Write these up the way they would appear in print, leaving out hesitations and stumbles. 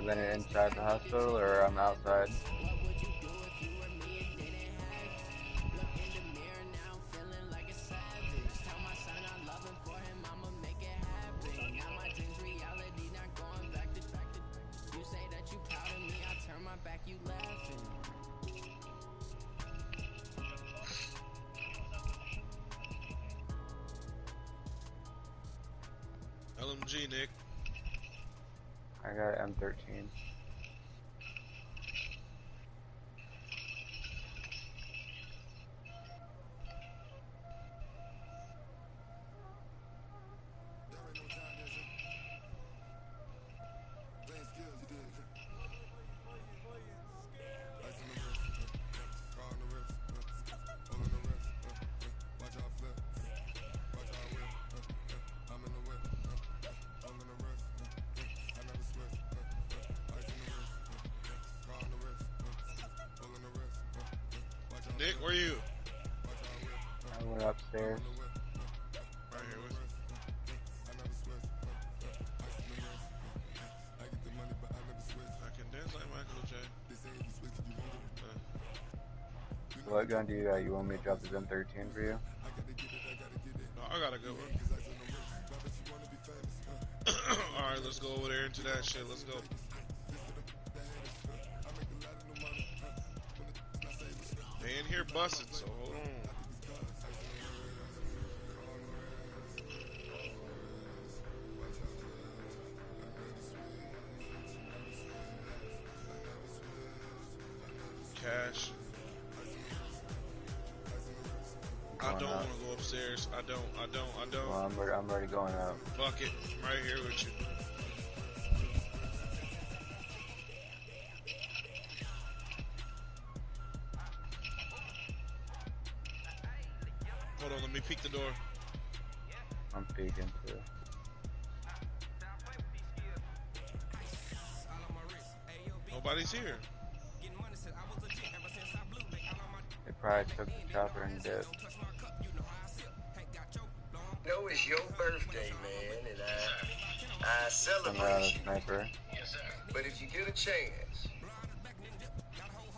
living inside the hospital or I'm outside? LMG, Nick. I got M13. Nick, where you? I went upstairs. Right here with you. I can dance like Michael J. What gun do you got? You want me to drop this M13 for you? No, I got a good one. Alright, let's go over there into that shit. Let's go. They in here busting, so hold on. Cash. I don't want to go upstairs. I don't. Well, I'm already going up. Fuck it. I'm right here with you. Hold on, let me peek the door. I'm peeking too. Nobody's here. They probably took the chopper and dipped. No, it's your birthday, man, and I I'm not celebrate a you. sniper. Yes, sir. But if you get a chance,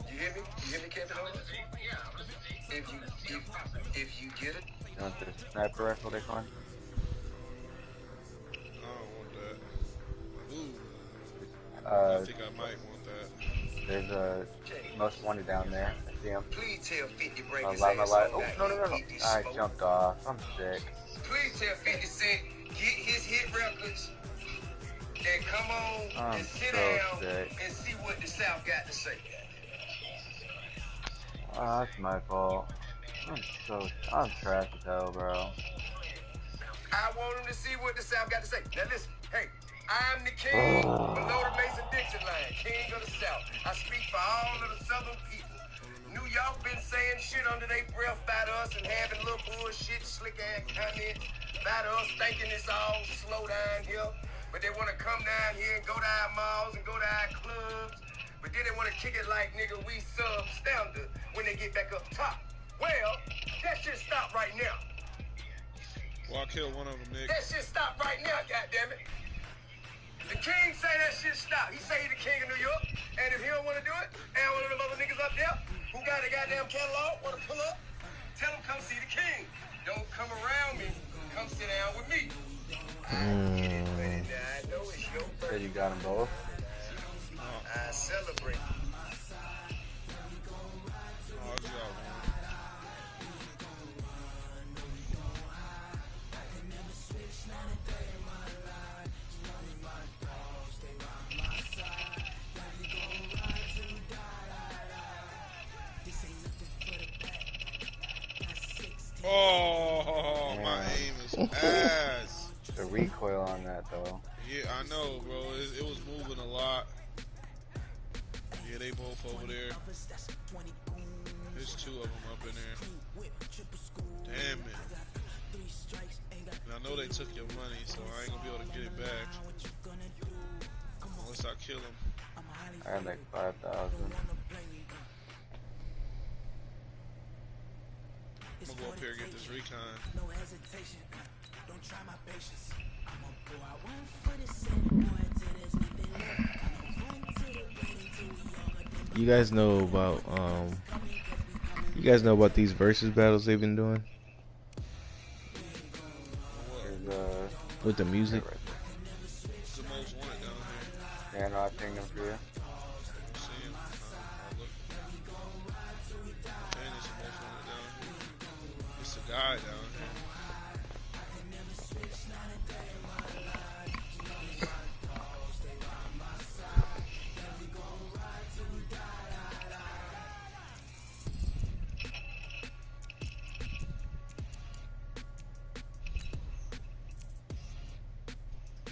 you hear me? You hear me, Captain Holmes? If you get it, You want the sniper rifle they call it? I don't want that. Ooh, I think I might want that. There's a most wanted down there. I see him. please tell 50 break My his life, my ass life. on Oh, that no. and get this I smoke. jumped off. I'm sick. Please tell 50 Cent get his hit records and come on I'm and sit so down sick. and see what the South got to say. Oh, that's my fault. I'm trash as hell, bro. I want him to see what the South got to say. Now listen, hey, I'm the king below the Mason-Dixon line, king of the South. I speak for all of the Southern people. New York been saying shit under their breath about us and having little bullshit, slick-ass comments about us, thinking it's all slow down here. But they want to come down here and go to our malls and go to our clubs. But then they want to kick it like, nigga, we substandard when they get back up top. Well, that shit stop right now. Well, I killed one of them, Nick. That shit stop right now, goddammit. The king say that shit stop. He say he the king of New York. And if he don't want to do it, and one of them other niggas up there who got a goddamn catalog want to pull up, tell him come see the king. Don't come around me. Come sit down with me. I get it, man. I know it's your Said birthday. you got them both. I celebrate. Oh, I got one. Oh, my aim is ass. The recoil on that though. Yeah, I know, bro. It was moving a lot. Yeah, they both over there. There's two of them up in there. Damn it. And I know they took your money, so I ain't gonna be able to get it back. Unless I kill him. I had like 5,000. I'm gonna go up here and get this recon. No hesitation, don't try my patience. I'ma go out one foot and send boy till there's nothing left. I know one You guys know about these versus battles they've been doing Here's with the right, music? right It's the most wanted down here. there. Yeah, no, I pinged him for you. You see him? I look. And it's the most wanted down here. It's a guy down here.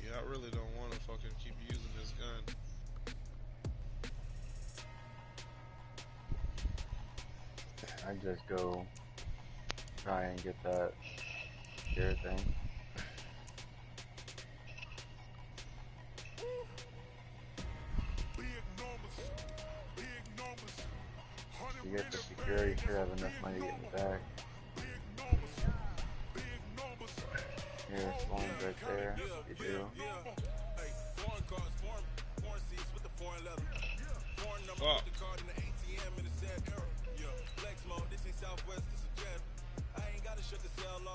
Yeah, I really don't want to fucking keep using this gun. I just go try and get that gear thing. To get the security, should have enough money to get me back. Here's one right there. You do. Fuck.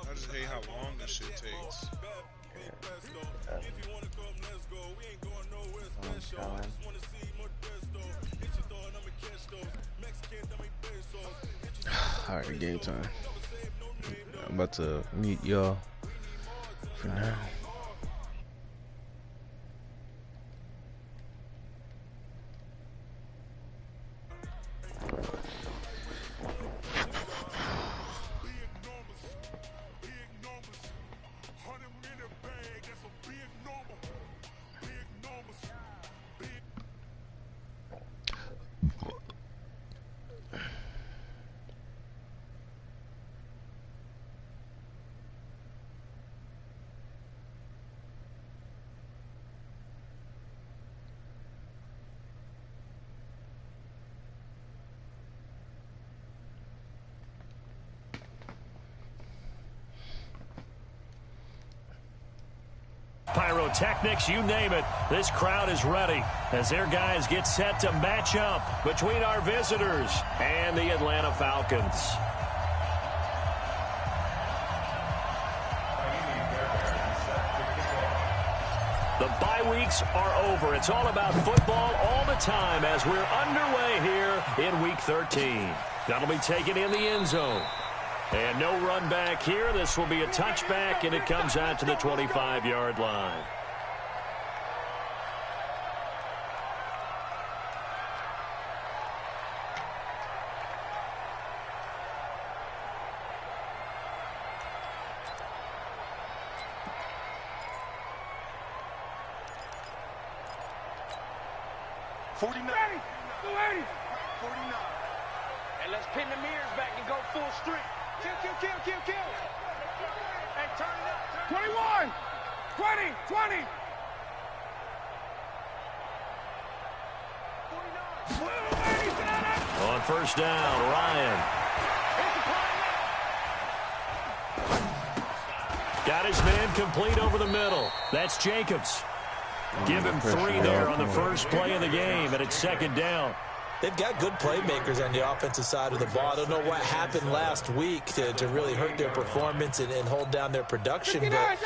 I just hate how long this shit takes. Alright, game time. I'm about to meet y'all for now. Pyrotechnics, you name it. This crowd is ready as their guys get set to match up between our visitors and the Atlanta Falcons. The bye weeks are over. It's all about football all the time as we're underway here in Week 13. That'll be taken in the end zone. And no run back here. This will be a touchback, and it comes out to the 25-yard line. And let's pin the mirrors back and go full street. Kill. Hey, turn it up. 21, 20. 49. On first down, Ryan. Got his man complete over the middle. That's Jacobs. Give him 3 there on the first play of the game, and it's second down. They've got good playmakers on the offensive side of the ball. I don't know what happened last week to really hurt their performance and hold down their production, but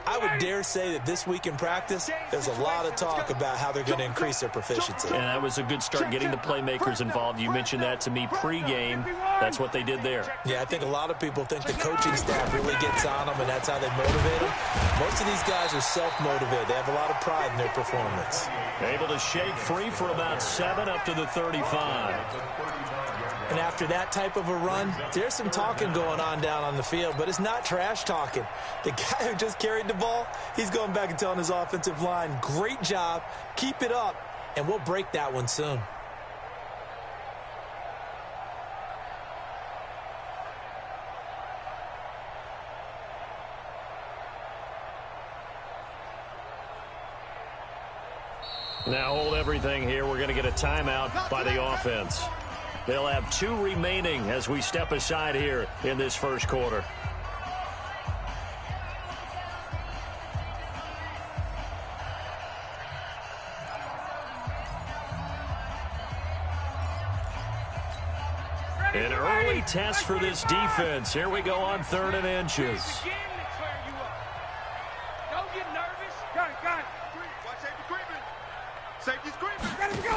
I would dare say that this week in practice, there's a lot of talk about how they're going to increase their proficiency. And that was a good start getting the playmakers involved. You mentioned that to me pregame. That's what they did there. Yeah, I think a lot of people think the coaching staff really gets on them, and that's how they motivate them. Most of these guys are self-motivated. They have a lot of pride in their performance. Able to shake free for about 7 up to the 35. And after that type of a run, there's some talking going on down on the field, but it's not trash talking. The guy who just carried the ball, he's going back and telling his offensive line, great job, keep it up, and we'll break that one soon. Now hold everything here. We're going to get a timeout by the offense. They'll have 2 remaining as we step aside here in this first quarter. test for this defense. Here we go on 3rd and inches. Don't get nervous. Got it. Watch safety creeping. Safety's creeping. Got it, go.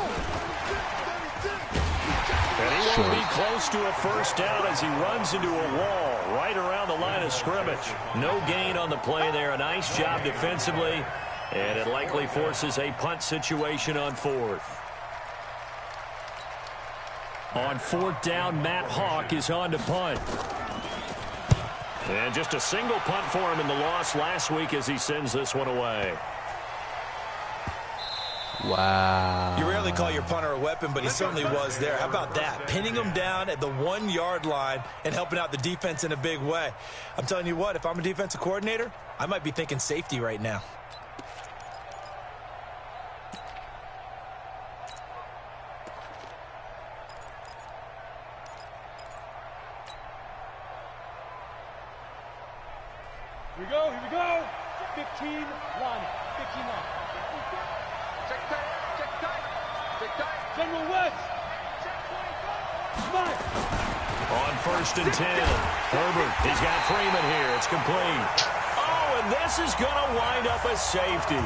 And he will be close to a first down as he runs into a wall right around the line of scrimmage. No gain on the play there. A nice job defensively. And it likely forces a punt situation on 4th. On 4th down, Matt Hawk is on to punt. And just a single punt for him in the loss last week as he sends this one away. Wow. You rarely call your punter a weapon, but he certainly was there. How about that? Pinning him down at the 1-yard line and helping out the defense in a big way. I'm telling you what, if I'm a defensive coordinator, I might be thinking safety right now. Here we go. 15 line. 15 line. Check tight. General West. Smart. On 1st and 10. Herbert, he's got Freeman here. It's complete. Oh, and this is going to wind up a safety.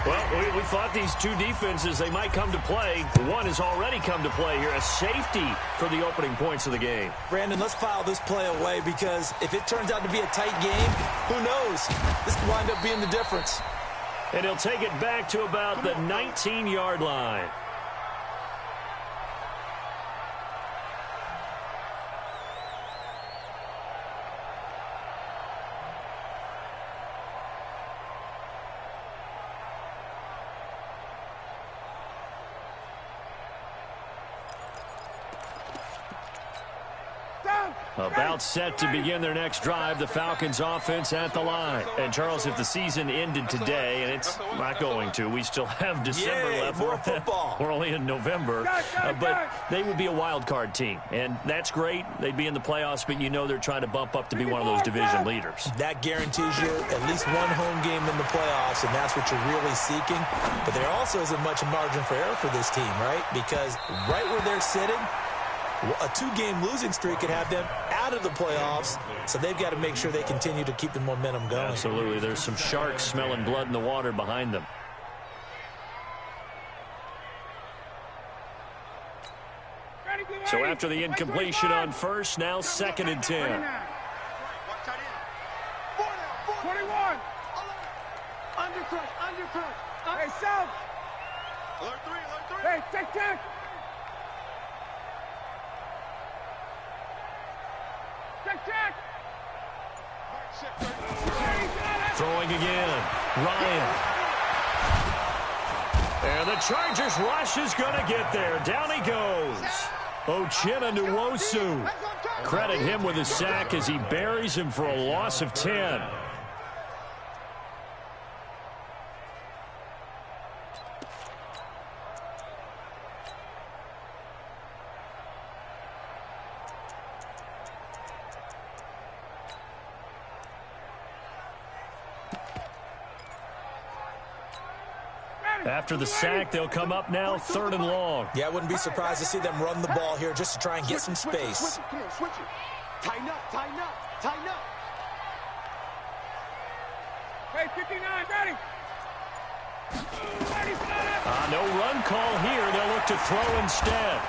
Well, we thought these two defenses, they might come to play. One has already come to play here. A safety for the opening points of the game. Brandon, let's file this play away because if it turns out to be a tight game, who knows? This could wind up being the difference. And he'll take it back to about the 19-yard line. About set to begin their next drive, the Falcons offense at the line. And Charles, if the season ended today, and it's not going to, we still have December left. More football. We're only in November, but they would be a wild card team. And that's great. They'd be in the playoffs, but you know they're trying to bump up to be one of those division leaders. That guarantees you at least one home game in the playoffs, and that's what you're really seeking. But there also isn't much margin for error for this team, right? Because right where they're sitting, a 2-game losing streak could have them out of the playoffs, so they've got to make sure they continue to keep the momentum going. Absolutely. There's some sharks smelling blood in the water behind them. So after the incompletion on 1st, now 2nd and 10. 21. Undercut. Hey, South. Alert 3. Hey, check. Check. Throwing again. Ryan. And the Chargers rush is going to get there. Down he goes. Uchenna Nwosu. Credit him with a sack as he buries him for a loss of 10. After the sack, they'll come up now 3rd and long. Yeah, I wouldn't be surprised to see them run the ball here just to try and get some space. Switch it. Tighten up. Hey, 59, ready. No run call here. They'll look to throw instead.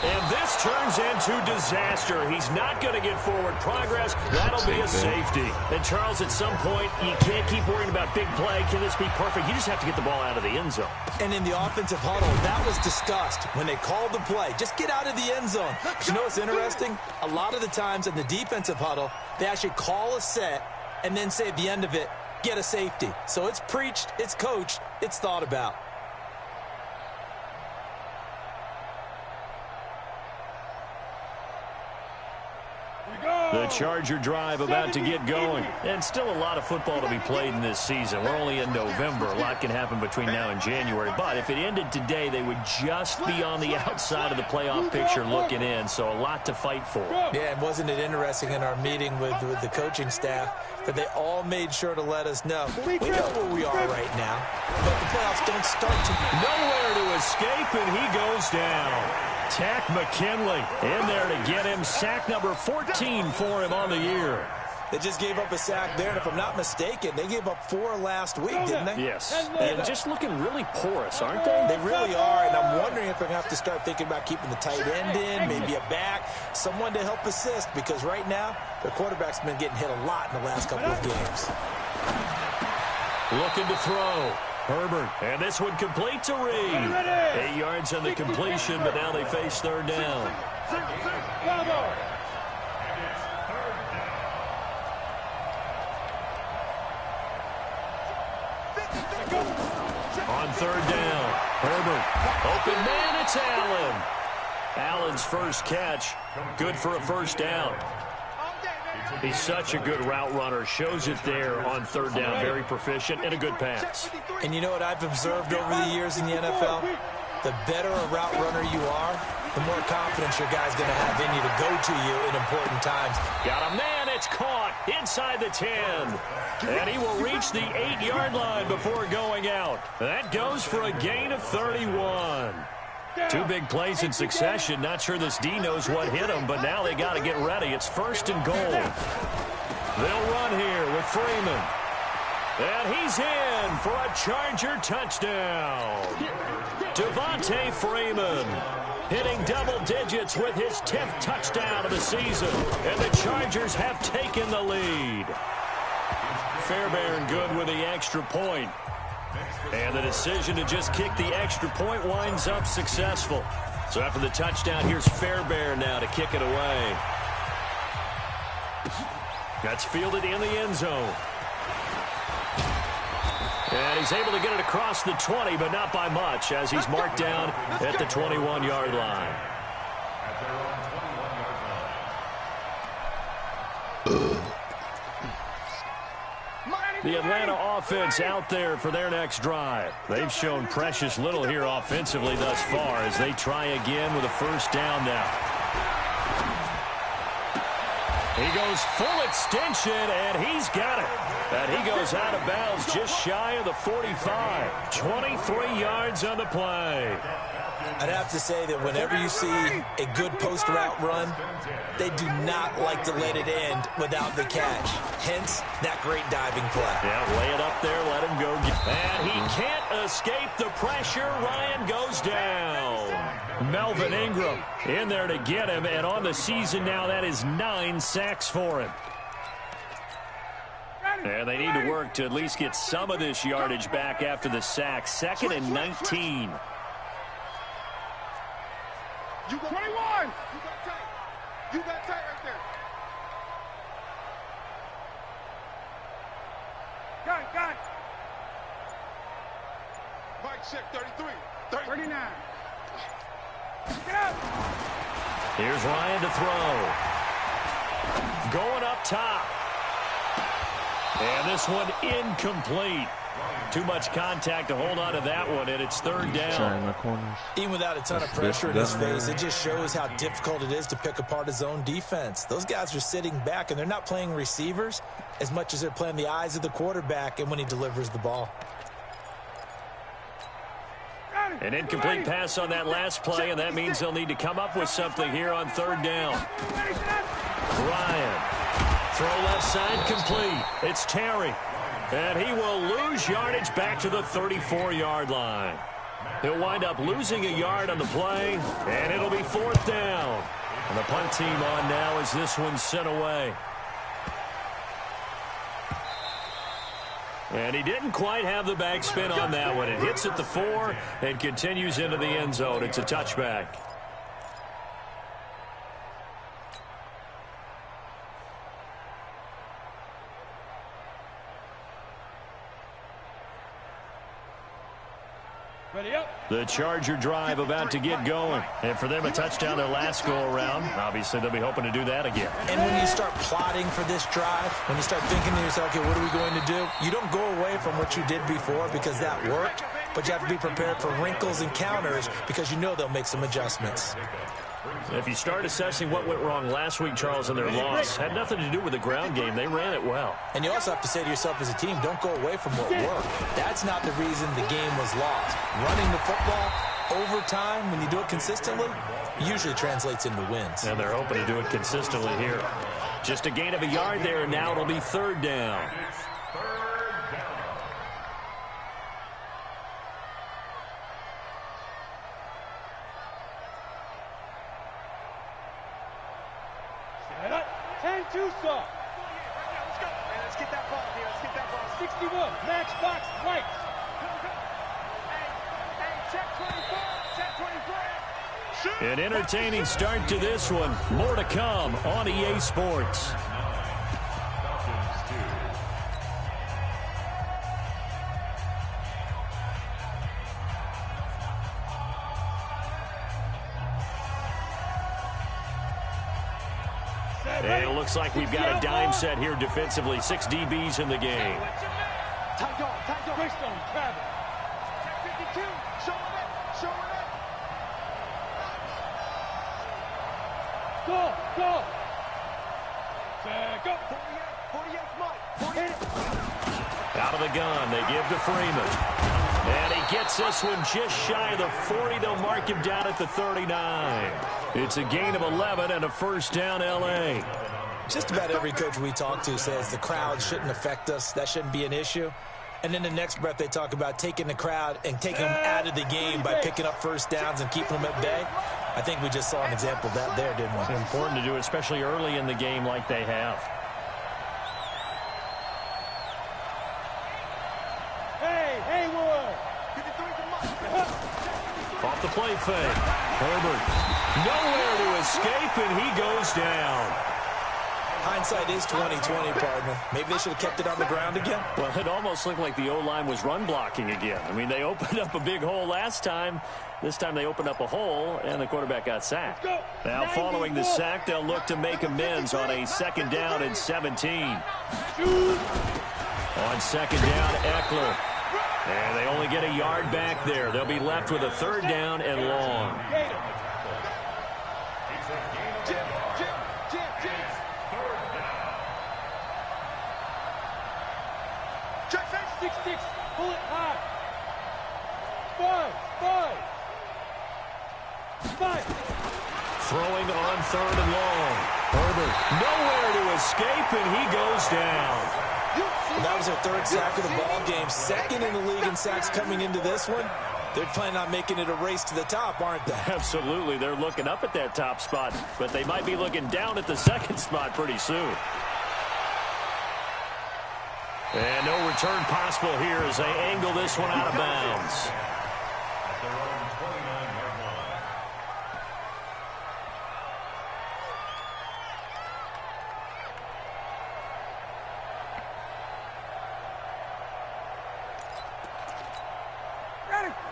And this turns into disaster. He's not going to get forward progress. That'll be a safety. And, Charles, at some point, you can't keep worrying about big play. Can this be perfect? You just have to get the ball out of the end zone. And in the offensive huddle, that was discussed when they called the play. Just get out of the end zone. But you know what's interesting? A lot of the times in the defensive huddle, they actually call a set and then say at the end of it, get a safety. So it's preached, it's coached, it's thought about. The Charger drive about to get going. And still a lot of football to be played in this season. We're only in November. A lot can happen between now and January. But if it ended today, they would just be on the outside of the playoff picture looking in. So a lot to fight for. Yeah, and wasn't it interesting in our meeting with the coaching staff that they all made sure to let us know. We know where we are right now, but the playoffs don't start to... Nowhere to escape, and he goes down. Tack McKinley in there to get him sack number 14 for him on the year. They just gave up a sack there, and if I'm not mistaken, they gave up 4 last week, didn't they? Yes, and just looking really porous, aren't they? They really are, and I'm wondering if they're going to have to start thinking about keeping the tight end in, maybe a back, someone to help assist, because right now, their quarterback's been getting hit a lot in the last couple of games. Looking to throw. Herbert, and this one complete to Reed. 8 yards on the completion, but now they face third down. On third down, Herbert, open man, it's Allen. Allen's first catch, good for a first down. He's such a good route runner, shows it there on third down, very proficient and a good pass. And you know what I've observed over the years in the NFL? The better a route runner you are, the more confidence your guy's going to have in you to go to you in important times. Got a man, it's caught inside the 10. And he will reach the 8-yard line before going out. That goes for a gain of 31. 2 big plays in succession. Not sure this D knows what hit him, but now they got to get ready. It's first and goal. They'll run here with Freeman. And he's in for a Charger touchdown. Devontae Freeman hitting double digits with his 10th touchdown of the season. And the Chargers have taken the lead. Fairbairn good with the extra point. And the decision to just kick the extra point winds up successful. So after the touchdown, here's Fairbairn now to kick it away. That's fielded in the end zone. And he's able to get it across the 20, but not by much, as he's marked down at the 21-yard line. The Atlanta offense out there for their next drive. They've shown precious little here offensively thus far as they try again with a first down now. He goes full extension, and he's got it. And he goes out of bounds just shy of the 45. 23 yards on the play. I'd have to say that whenever you see a good post route run, they do not like to let it end without the catch. Hence, that great diving play. Yeah, lay it up there, let him go. And he can't escape the pressure. Ryan goes down. Melvin Ingram in there to get him, and on the season now, that is 9 sacks for him. And they need to work to at least get some of this yardage back after the sack. 2nd and 19. You got 21. You got tight. You got tight right there. Got it. Mike check 33. 39. Get out. Here's Ryan to throw. Going up top. And this one incomplete. Too much contact to hold on to that one, and it's third down. Even without a ton of pressure in his face, it just shows how difficult it is to pick apart his own defense. Those guys are sitting back, and they're not playing receivers as much as they're playing the eyes of the quarterback and when he delivers the ball. An incomplete pass on that last play, and that means they'll need to come up with something here on third down. Ryan. Throw left side complete. It's Terry. And he will lose yardage back to the 34-yard line. He'll wind up losing a yard on the play, and it'll be fourth down. And the punt team on now as this one's sent away. And he didn't quite have the backspin on that one. It hits at the 4 and continues into the end zone. It's a touchback. The Charger drive about to get going. And for them, a touchdown their last go-around. Obviously, they'll be hoping to do that again. And when you start plotting for this drive, when you start thinking to yourself, okay, what are we going to do? You don't go away from what you did before because that worked, but you have to be prepared for wrinkles and counters because you know they'll make some adjustments. If you start assessing what went wrong last week, Charles, in their loss, had nothing to do with the ground game. They ran it well. And you also have to say to yourself as a team, don't go away from what worked. That's not the reason the game was lost. Running the football, over time, when you do it consistently, it usually translates into wins. And they're hoping to do it consistently here. Just a gain of a yard there, and now it'll be 3rd down. Set up. 10-2 soft. Let's get that ball here. Let's get that ball. 61. Max box right. Hey, check 24. Check 24. An entertaining start to this one. More to come on EA Sports. And it looks like we've got a dime set here defensively. 6 DBs in the game. Tight dog. Greystone, grab it. Check 52. Show it up. Go. Set, go. 48, Mike. Hit it. Out of the gun, they give to Freeman. And he gets this one just shy of the 40. They'll mark him down at the 39. It's a gain of 11 and a 1st down, L.A. Just about every coach we talk to says the crowd shouldn't affect us. That shouldn't be an issue. And in the next breath, they talk about taking the crowd and taking them out of the game by picking up 1st downs and keeping them at bay. I think we just saw an example of that there, didn't we? It's important to do it, especially early in the game like they have. Hey, Wood. Off the play fake. Herbert nowhere to escape, and he goes down. Hindsight is 20/20, partner. Maybe they should have kept it on the ground again. Well, it almost looked like the O-line was run blocking again. I mean, they opened up a big hole last time. This time they opened up a hole, and the quarterback got sacked. Now, following the sack, they'll look to make amends on a 2nd down and 17. On 2nd down, Eckler. And they only get a yard back there. They'll be left with a 3rd down and long. Six. Pull it high. 5. Throwing on 3rd and long. Herbert nowhere to escape, and he goes down. That was their 3rd sack of the ball game. 2nd in the league in sacks coming into this one. They're planning on making it a race to the top, aren't they? Absolutely. They're looking up at that top spot, but they might be looking down at the 2nd spot pretty soon. And no return possible here as they angle this one out of bounds.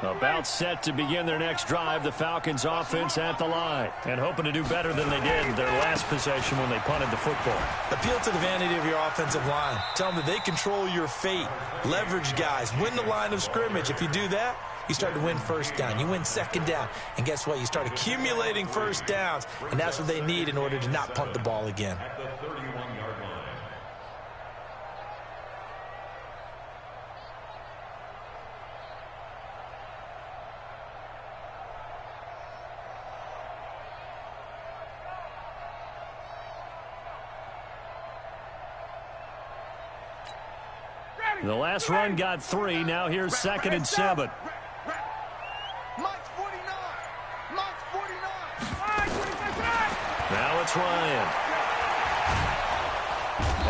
About set to begin their next drive, the Falcons offense at the line. And hoping to do better than they did their last possession when they punted the football. Appeal to the vanity of your offensive line. Tell them that they control your fate. Leverage guys. Win the line of scrimmage. If you do that, you start to win 1st down. You win 2nd down. And guess what? You start accumulating 1st downs. And that's what they need in order to not punt the ball again. The last run got 3. Now here's 2nd and 7. Mike's 49. Now it's Ryan.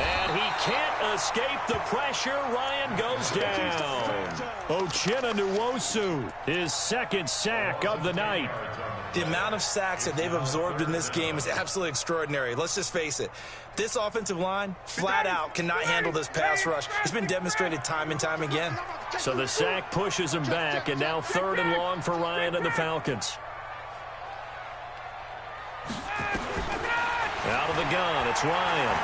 And he can't escape the pressure. Ryan goes down. Uchenna Nwosu, his 2nd sack of the night. The amount of sacks that they've absorbed in this game is absolutely extraordinary. Let's just face it. This offensive line, flat out, cannot handle this pass rush. It's been demonstrated time and time again. So the sack pushes him back, and now 3rd and long for Ryan and the Falcons. Out of the gun, it's Ryan.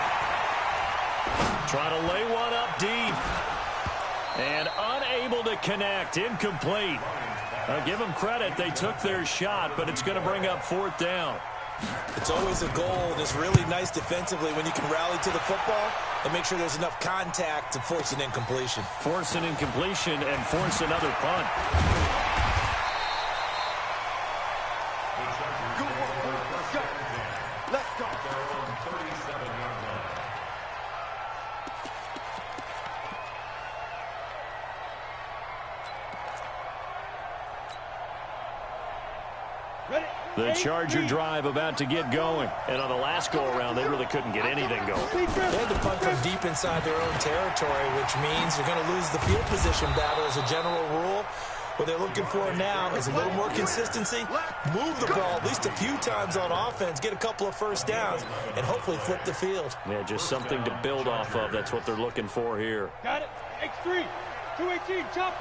Trying to lay one up deep. And unable to connect, incomplete. Give them credit, they took their shot, but it's going to bring up 4th down. It's always a goal, and it's really nice defensively when you can rally to the football and make sure there's enough contact to force an incompletion. Force an incompletion and force another punt. The Charger drive about to get going. And on the last go-around, they really couldn't get anything going. They had to punt from deep inside their own territory, which means you're going to lose the field position battle as a general rule. What they're looking for now is a little more consistency, move the ball at least a few times on offense, get a couple of first downs, and hopefully flip the field. Yeah, just something to build off of. That's what they're looking for here. Got it. X3. 218. Jump.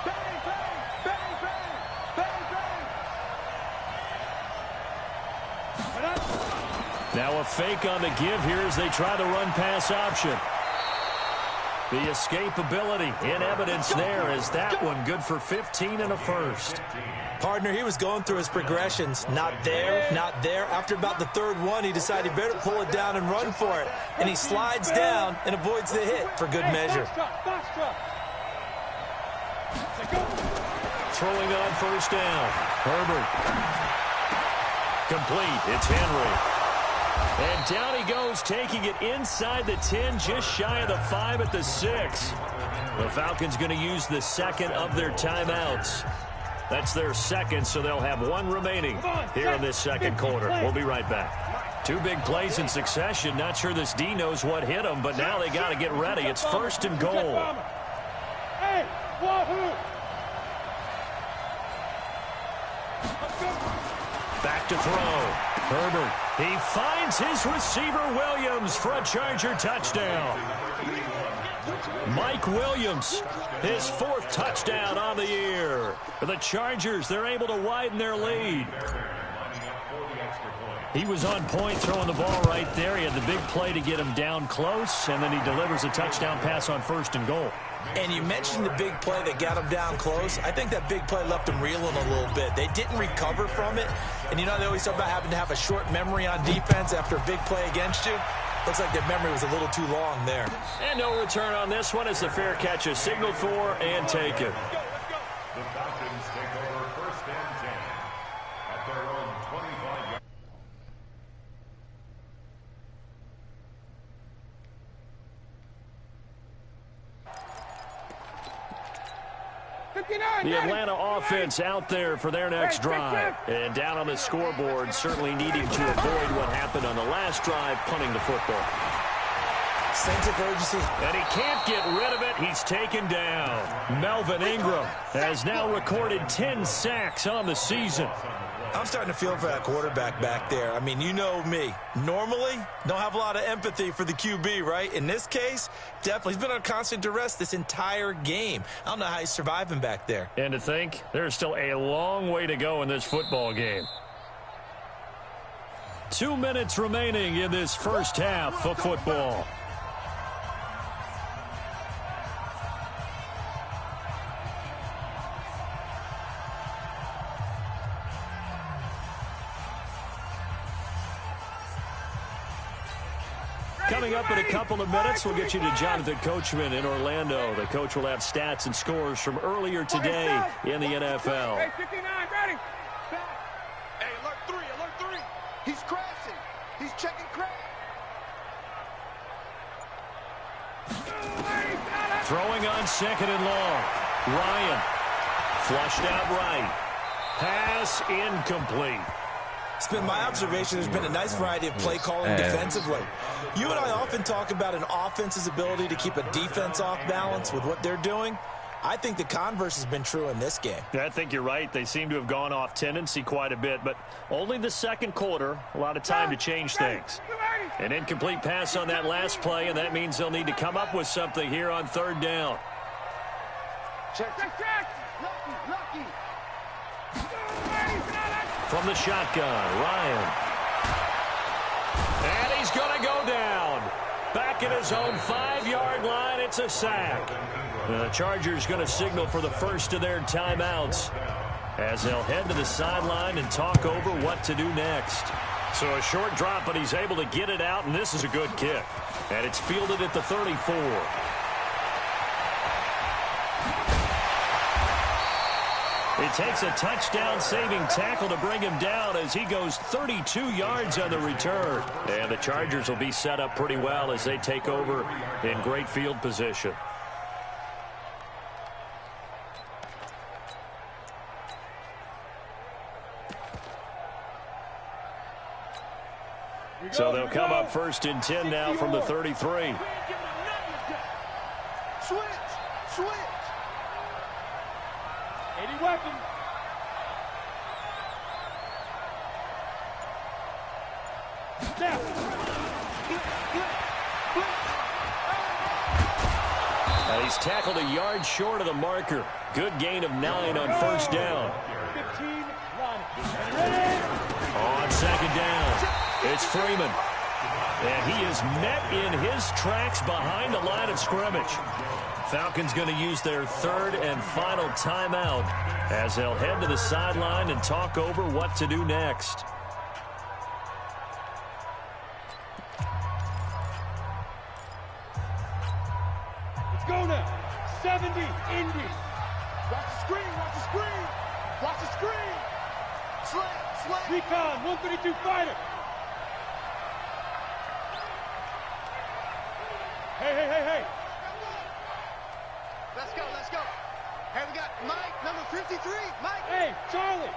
Bang, bang, bang, bang, bang, bang. Now a fake on the give here as they try the run-pass option. The escapability in evidence there as that one good for 15 and a first. Partner, he was going through his progressions. Not there, not there. After about the third one, he decided he better pull it down and run for it. And he slides down and avoids the hit for good measure. Throwing on first down. Herbert. Complete. It's Henry. And down he goes, taking it inside the 10, just shy of the 5 at the 6. The Falcons going to use the second of their timeouts. That's their second, so they'll have one remaining here in this second quarter. We'll be right back. Two big plays in succession. Not sure this D knows what hit them, but now they got to get ready. It's first and goal. Hey, wahoo! Back to throw. Herbert. He finds his receiver Williams for a Charger touchdown. Mike Williams, his fourth touchdown on the year. The Chargers, they're able to widen their lead. He was on point throwing the ball right there. He had the big play to get him down close, and then he delivers a touchdown pass on first and goal. And you mentioned the big play that got him down close. I think that big play left him reeling a little bit. They didn't recover from it. And, you know, they always talk about having to have a short memory on defense after a big play against you. Looks like their memory was a little too long there. And no return on this one as the fair catch is signaled for and taken. The Falcons take over first and 10 at their own 25-yard. The Atlanta offense out there for their next drive. And down on the scoreboard, certainly needing to avoid what happened on the last drive, punting the football. Sense of urgency. And he can't get rid of it. He's taken down. Melvin Ingram has now recorded 10 sacks on the season. I'm starting to feel for that quarterback back there. I mean, you know me. Normally, don't have a lot of empathy for the QB, right? In this case, definitely. He's been on constant duress this entire game. I don't know how he's surviving back there. And to think, there's still a long way to go in this football game. 2 minutes remaining in this first half of football. Coming up in a couple of minutes, we'll get you to Jonathan Coachman in Orlando. The coach will have stats and scores from earlier today in the NFL. Hey, 59, ready. Hey, alert 3. He's crashing. He's checking crash. Throwing on second and long. Ryan flushed out right. Pass incomplete. It's been my observation there's been a nice variety of play calling defensively. You and I often talk about an offense's ability to keep a defense off balance with what they're doing. I think the converse has been true in this game. I think you're right. They seem to have gone off tendency quite a bit, but only the second quarter, a lot of time to change things. An incomplete pass on that last play, and that means they'll need to come up with something here on third down. Check. Lucky. From the shotgun, Ryan. And he's going to go down. Back at his own 5-yard line, it's a sack. The Chargers going to signal for the first of their timeouts as they'll head to the sideline and talk over what to do next. So a short drop, but he's able to get it out, and this is a good kick. And it's fielded at the 34. It takes a touchdown-saving tackle to bring him down as he goes 32 yards on the return. And the Chargers will be set up pretty well as they take over in great field position. So they'll come up 1st and 10 now from the 33. Switch. 80 weapons. He's tackled a yard short of the marker. Good gain of 9 on 1st down. 15, run. On 2nd down, it's Freeman. And he is met in his tracks behind the line of scrimmage. Falcons going to use their 3rd and final timeout as they'll head to the sideline and talk over what to do next. Go now. 70, Indy. Watch the screen. Slant. Recon, 132 fighter. Hey. Let's go. Hey, we got Mike, number 53. Mike. Hey, Charlie.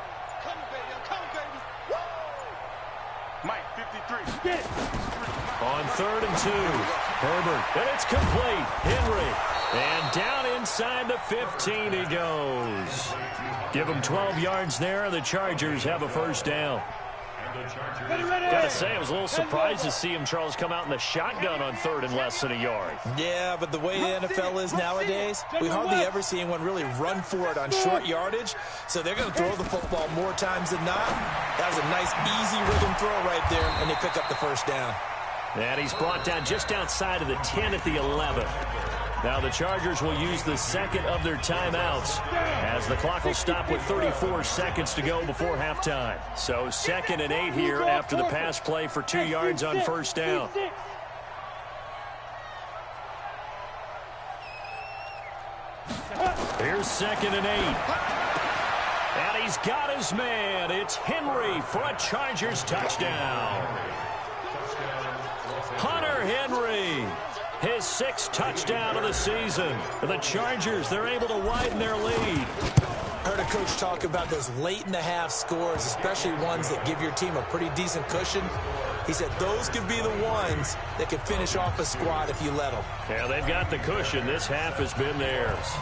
Come on, baby. Woo! Mike, 53. Get it. On 3rd and 2, Herbert, and it's complete. Henry, and down inside the 15 he goes. Give him 12 yards there, and the Chargers have a 1st down. Gotta say, I was a little surprised to see him, Charles, come out in the shotgun on 3rd and less than a yard. Yeah, but the way the NFL is nowadays, we hardly ever see anyone really run for it on short yardage. So they're going to throw the football more times than not. That was a nice, easy rhythm throw right there, and they pick up the 1st down. And he's brought down just outside of the 10 at the 11. Now the Chargers will use the 2nd of their timeouts as the clock will stop with 34 seconds to go before halftime. So 2nd and 8 here after the pass play for 2 yards on 1st down. Here's 2nd and 8. And he's got his man. It's Henry for a Chargers touchdown. Hunter Henry, his 6th touchdown of the season. The Chargers, they're able to widen their lead. Heard a coach talk about those late-in-the-half scores, especially ones that give your team a pretty decent cushion. He said those could be the ones that could finish off a squad if you let them. Yeah, they've got the cushion. This half has been theirs.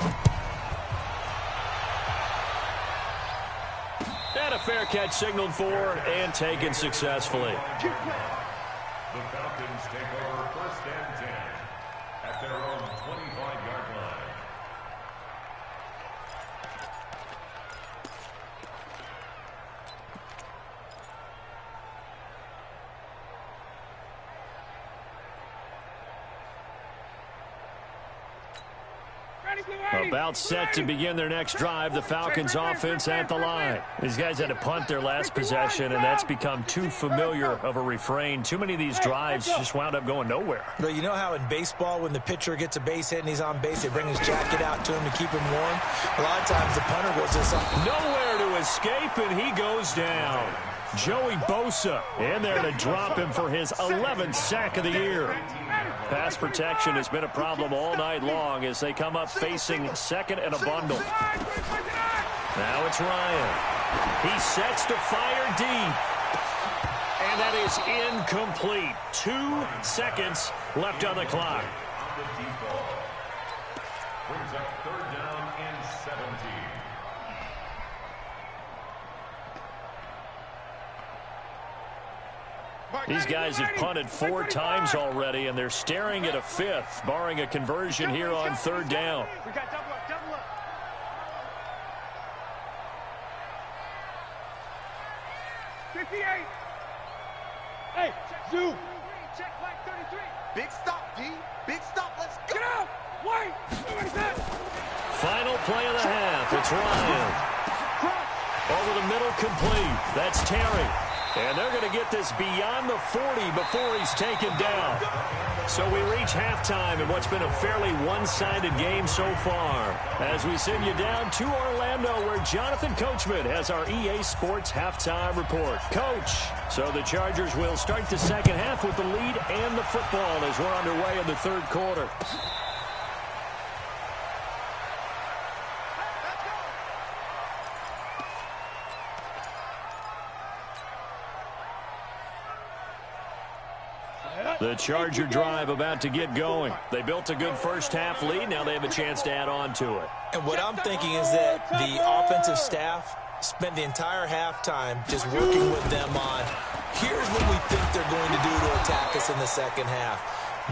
And a fair catch signaled for and taken successfully. The Falcons take over 1st and 10 at their own 25-yard line. About set to begin their next drive, the Falcons offense at the line. These guys had to punt their last possession, and that's become too familiar of a refrain. Too many of these drives just wound up going nowhere. But you know how in baseball, when the pitcher gets a base hit and he's on base, they bring his jacket out to him to keep him warm? A lot of times the punter goes just up. Nowhere to escape, and he goes down. Joey Bosa in there to drop him for his 11th sack of the year. Pass protection has been a problem all night long as they come up facing 2nd and a bundle. Now it's Ryan. He sets to fire deep. And that is incomplete. 2 seconds left on the clock. Brings up 3rd down and 17. These guys have punted 4 times already, and they're staring at a 5th, barring a conversion here on 3rd down. We got double up. 58. Hey, Zoo. Check flag 33. Big stop, D. Big stop. Let's go. Get out. Wait. Final play of the half. It's Ryan. Over the middle, complete. That's Terry. And they're going to get this beyond the 40 before he's taken down. So we reach halftime in what's been a fairly one-sided game so far. As we send you down to Orlando, where Jonathan Coachman has our EA Sports halftime report. Coach, so the Chargers will start the second half with the lead and the football as we're underway in the 3rd quarter. The Charger drive about to get going. They built a good first-half lead. Now they have a chance to add on to it. And what I'm thinking is that the offensive staff spent the entire halftime just working with them on, here's what we think they're going to do to attack us in the second half.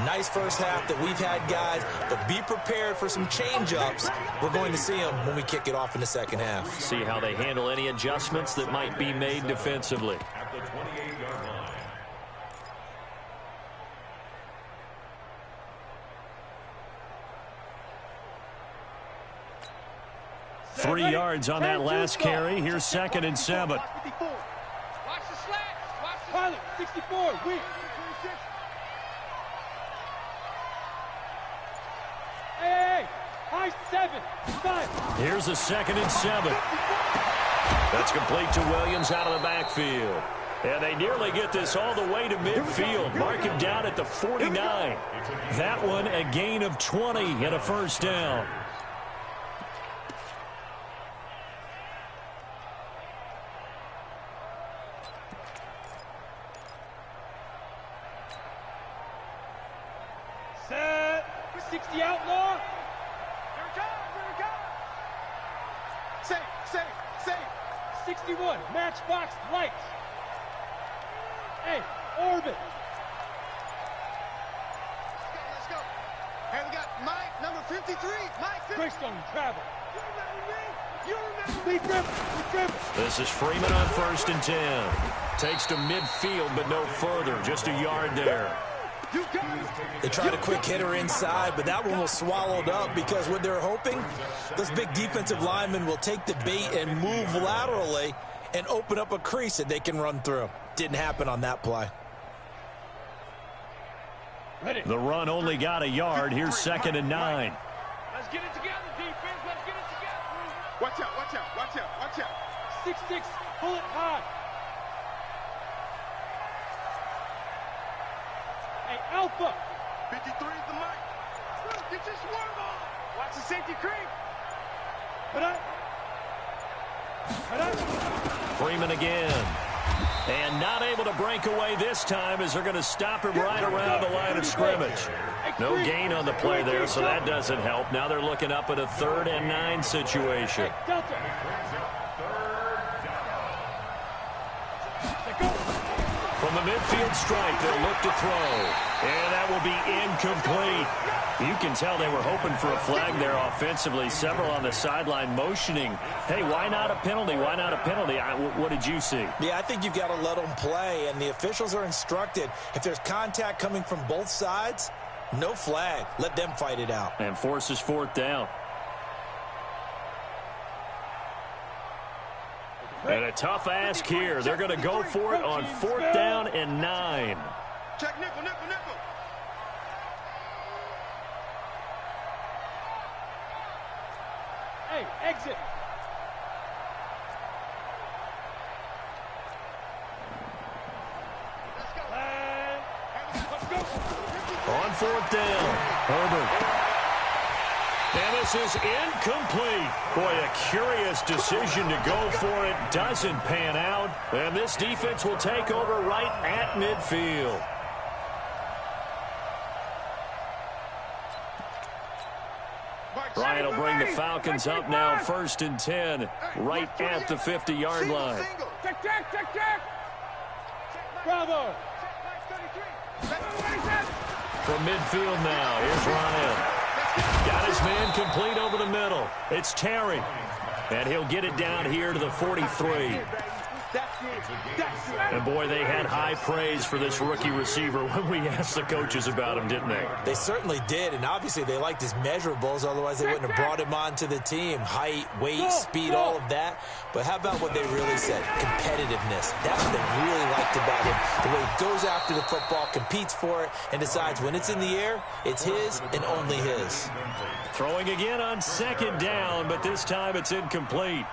Nice first half that we've had, guys, but be prepared for some change-ups. We're going to see them when we kick it off in the second half. See how they handle any adjustments that might be made defensively. At the 28-yard line. 3 yards on that last carry. Here's 2nd and 7. Watch the slats. Watch the pilot. 64. Weak. 26. Hey. High 7. 5. Here's a 2nd and 7. That's complete to Williams out of the backfield. And they nearly get this all the way to midfield. Mark him down at the 49. That one a gain of 20 and a first down. Set. 60 outlaw. Here it comes. Safe. 61. Matchbox lights. Hey, orbit. Let's go. Hey, we got Mike, number 53. Mike. Greystone travel. You remember me? We dribble. This is Freeman on 1st and 10. Takes to midfield, but no further. Just a yard there. You got it. They tried a quick hitter inside, but that one was swallowed up because what they're hoping, those big defensive linemen will take the bait and move laterally and open up a crease that they can run through. Didn't happen on that play. Ready. The run only got a yard. Here's 2nd and 9. Let's get it together, defense. Let's get it together. Watch out. 6-6. Pull it high. Hey, Alpha. 53 is the mic. Get your swerve on. Watch the safety creep. Put up. Freeman again. And not able to break away this time as they're going to stop him right around the line of scrimmage. No gain on the play there, so that doesn't help. Now they're looking up at a 3rd and 9 situation. Delta. From the midfield stripe, they'll look to throw. And that will be incomplete. You can tell they were hoping for a flag there offensively. Several on the sideline motioning. Hey, why not a penalty? Why not a penalty? What did you see? Yeah, I think you've got to let them play, and the officials are instructed. If there's contact coming from both sides, no flag. Let them fight it out. And forces 4th down. And a tough ask here. They're going to go for it on 4th down and 9. Check nickel. Hey, exit. Let's go. On 4th down, Herbert. And this is incomplete. Boy, a curious decision to go for it. Doesn't pan out. And this defense will take over right at midfield. Bryant will bring the Falcons up now 1st and 10, right at the 50-yard line. Check. Bravo. From midfield now, here's Ryan. Got his man complete over the middle. It's Terry. And he'll get it down here to the 43. And boy, they had high praise for this rookie receiver when we asked the coaches about him, didn't they? They certainly did, and obviously they liked his measurables, otherwise they wouldn't have brought him onto the team. Height, weight, speed, all of that. But how about what they really said? Competitiveness. That's what they really liked about him. The way he goes after the football, competes for it, and decides when it's in the air, it's his and only his. Throwing again on 2nd down, but this time it's incomplete.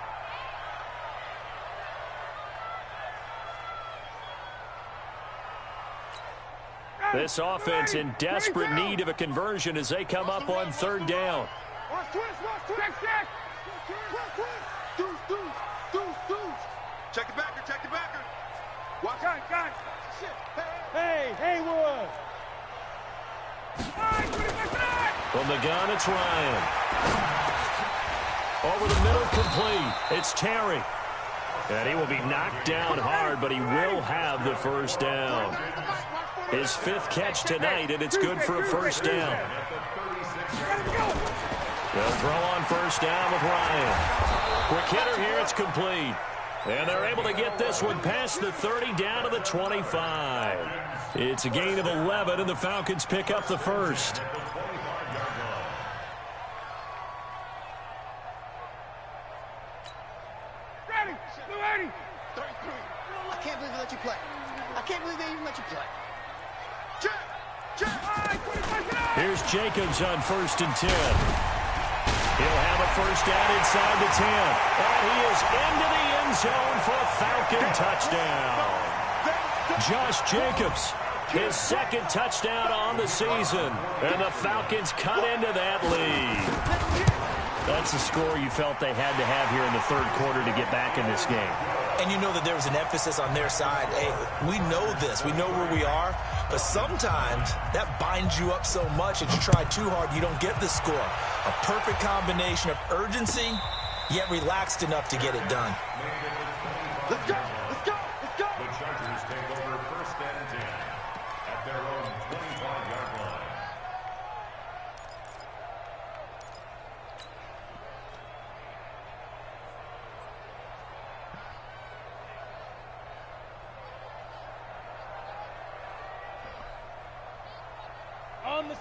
This offense in desperate need of a conversion as they come up on 3rd down. Check the backer. Hey, Haywood. From the gun, it's Ryan. Over the middle, complete. It's Terry. And he will be knocked down hard, but he will have the first down. His 5th catch tonight, and it's good for a first down. They'll throw on first down with Ryan. Quick hitter here, it's complete. And they're able to get this one past the 30 down to the 25. It's a gain of 11, and the Falcons pick up the first. I can't believe they let you play. I can't believe they even let you play. Here's Jacobs on 1st and 10. He'll have a first down inside the 10. And he is into the end zone for a Falcon touchdown. Josh Jacobs, his 2nd touchdown on the season. And the Falcons cut into that lead. That's the score you felt they had to have here in the 3rd quarter to get back in this game. And you know that there was an emphasis on their side. Hey, we know this. We know where we are. But sometimes that binds you up so much that you try too hard, you don't get the score. A perfect combination of urgency, yet relaxed enough to get it done. Let's go! Let's go! Let's go! The Chargers take over 1st and 10 at their own 25-yard line.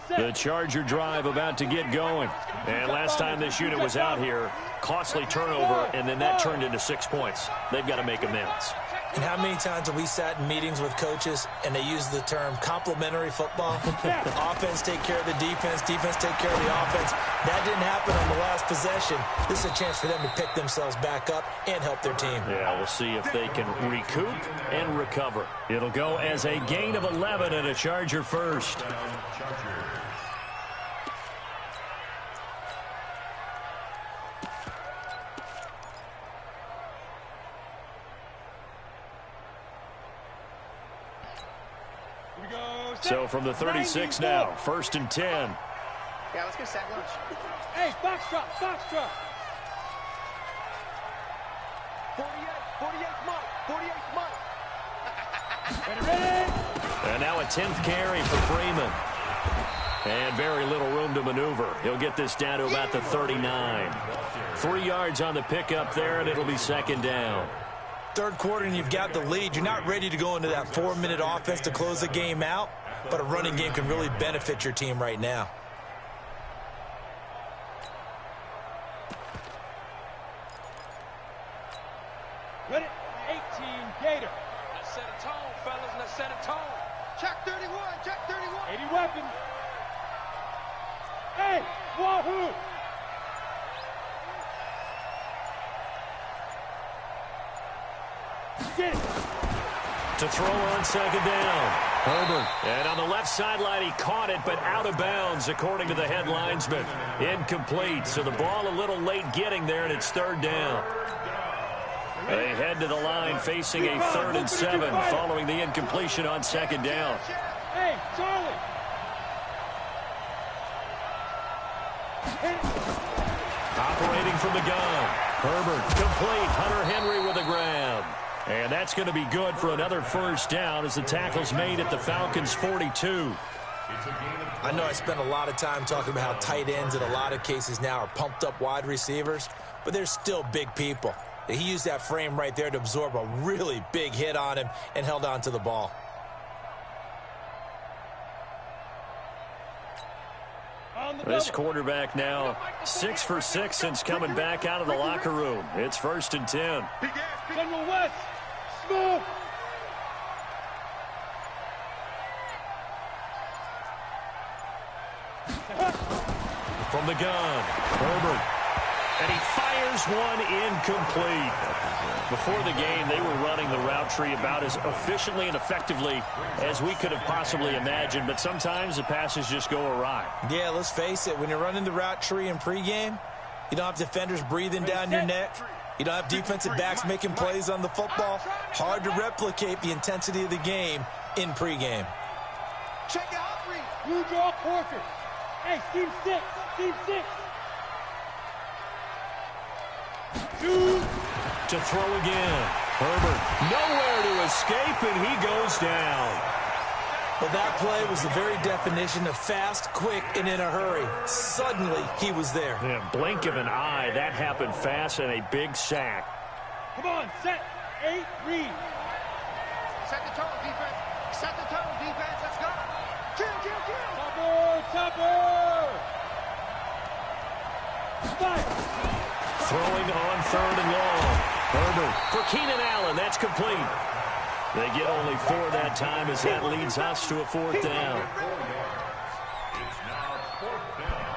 The Charger drive about to get going. And last time this unit was out here, costly turnover, and then that turned into 6 points. They've got to make amends. And how many times have we sat in meetings with coaches and they use the term complementary football? Offense take care of the defense, defense take care of the offense. That didn't happen on the last possession. This is a chance for them to pick themselves back up and help their team. Yeah, we'll see if they can recoup and recover. It'll go as a gain of 11 and a Charger first. So from the 36 now, 1st and 10. Yeah, let's get sack lunch. Hey, box drop, box drop. 48 Mike. And now a 10th carry for Freeman. And very little room to maneuver. He'll get this down to about the 39. 3 yards on the pickup there, and it'll be 2nd down. 3rd quarter and you've got the lead. You're not ready to go into that 4-minute offense to close the game out, but a running game can really benefit your team right now. Ready? 18 Gator. Let's set a tone, fellas. Let's set a tone. Check 31. Check 31. 80 weapon. Hey, wahoo! Get it. To throw on 2nd down. Herbert. And on the left sideline, he caught it, but out of bounds, according to the head linesman. Incomplete. So the ball a little late getting there, and it's 3rd down. They head to the line facing a 3rd and 7 following the incompletion on 2nd down. Hey, Charlie. Operating from the gun. Herbert complete. Hunter Henry with a grab. And that's going to be good for another first down as the tackle's made at the Falcons' 42. I know I spent a lot of time talking about how tight ends in a lot of cases now are pumped up wide receivers, but they're still big people. He used that frame right there to absorb a really big hit on him and held on to the ball. This quarterback now 6 for 6 since coming back out of the locker room. It's 1st and 10. General West. Smoke. From the gun, Herbert. And he fires one incomplete. Before the game, they were running the route tree about as efficiently and effectively as we could have possibly imagined, but sometimes the passes just go awry. Yeah, let's face it. When you're running the route tree in pregame, you don't have defenders breathing down your neck. You don't have defensive backs making plays on the football. Hard to replicate the intensity of the game in pregame. Check out Humphrey. Blue draw quarter. Hey, team 6. Team 6. Shoot. To throw again. Herbert nowhere to escape, and he goes down. Well, that play was the very definition of fast, quick, and in a hurry. Suddenly, he was there. Yeah, blink of an eye. That happened fast and a big sack. Come on, set. 8, read. Set the tone, defense. Set the tone, defense. Let's go. Kill, kill, kill. Topper. Five. Throwing on 3rd and long. Herbert for Keenan Allen. That's complete. They get only 4 that time as that leads us to a 4th down. It's now 4th down.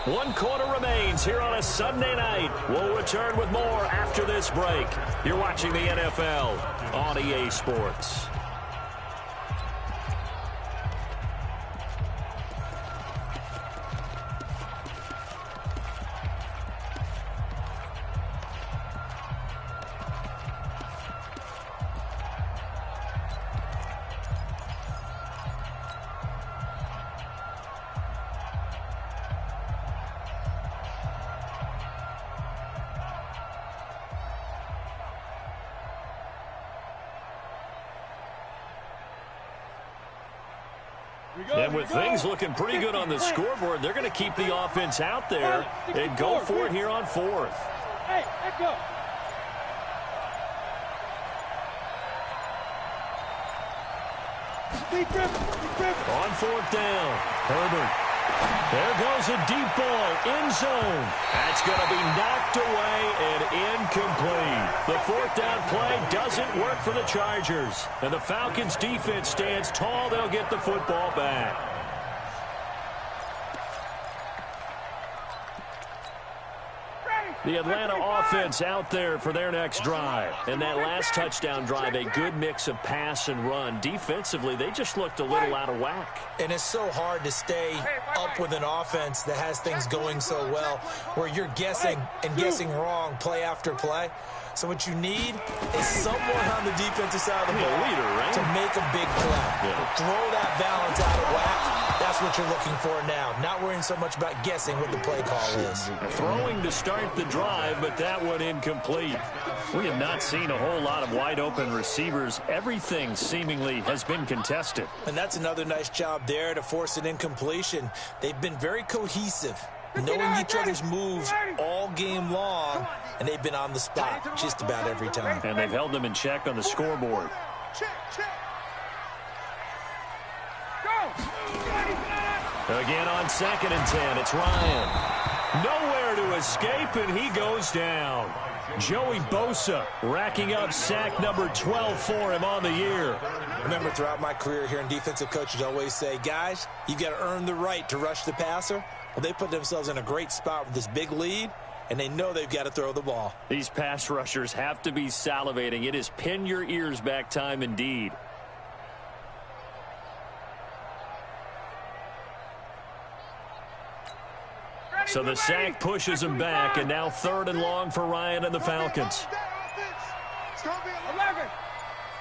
One quarter remains here on a Sunday night. We'll return with more after this break. You're watching the NFL on EA Sports. And with things looking pretty good on the scoreboard, they're going to keep the offense out there and go for it here on 4th. Hey, let go. On 4th down, Herbert. There goes a deep ball, end zone. That's going to be knocked away and incomplete. The 4th down play doesn't work for the Chargers. And the Falcons' defense stands tall. They'll get the football back. The Atlanta offense out there for their next drive. And that last touchdown drive, a good mix of pass and run. Defensively, they just looked a little out of whack. And it's so hard to stay up with an offense that has things going so well, where you're guessing and guessing wrong play after play. So what you need is someone on the defensive side of the ball to make a big play. Throw that balance out of whack. That's what you're looking for now. Not worrying so much about guessing what the play call is. Throwing to start the drive, but that one incomplete. We have not seen a whole lot of wide open receivers. Everything seemingly has been contested. And that's another nice job there to force an incompletion. They've been very cohesive, knowing each other's moves all game long, and they've been on the spot just about every time. And they've held them in check on the scoreboard. Again on 2nd and 10, it's Ryan. Nowhere to escape, and he goes down. Joey Bosa racking up sack number 12 for him on the year. Remember, throughout my career here in defensive coaches always say, guys, you got to earn the right to rush the passer. Well, they put themselves in a great spot with this big lead, and they know they've got to throw the ball. These pass rushers have to be salivating. It is pin your ears back time indeed. So the sack pushes him back, and now 3rd and long for Ryan and the Falcons. 11.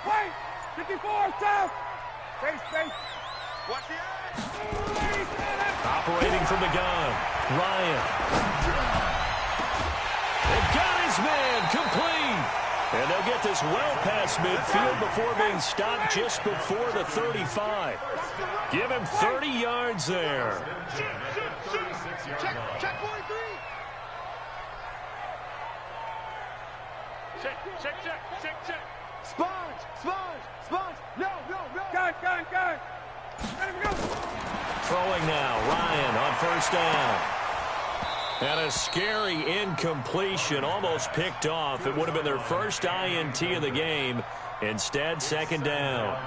Wait. 54. South. Space. Watch the edge. Operating from the gun. Ryan. They've got his man complete. And they'll get this well past midfield before being stopped just before the 35. Give him 30 yards there. Check 43. Check. Sponge. No. Gun. Let him go. Throwing now. Ryan on 1st down. And a scary incompletion, almost picked off. It would have been their first INT of the game. Instead, 2nd down.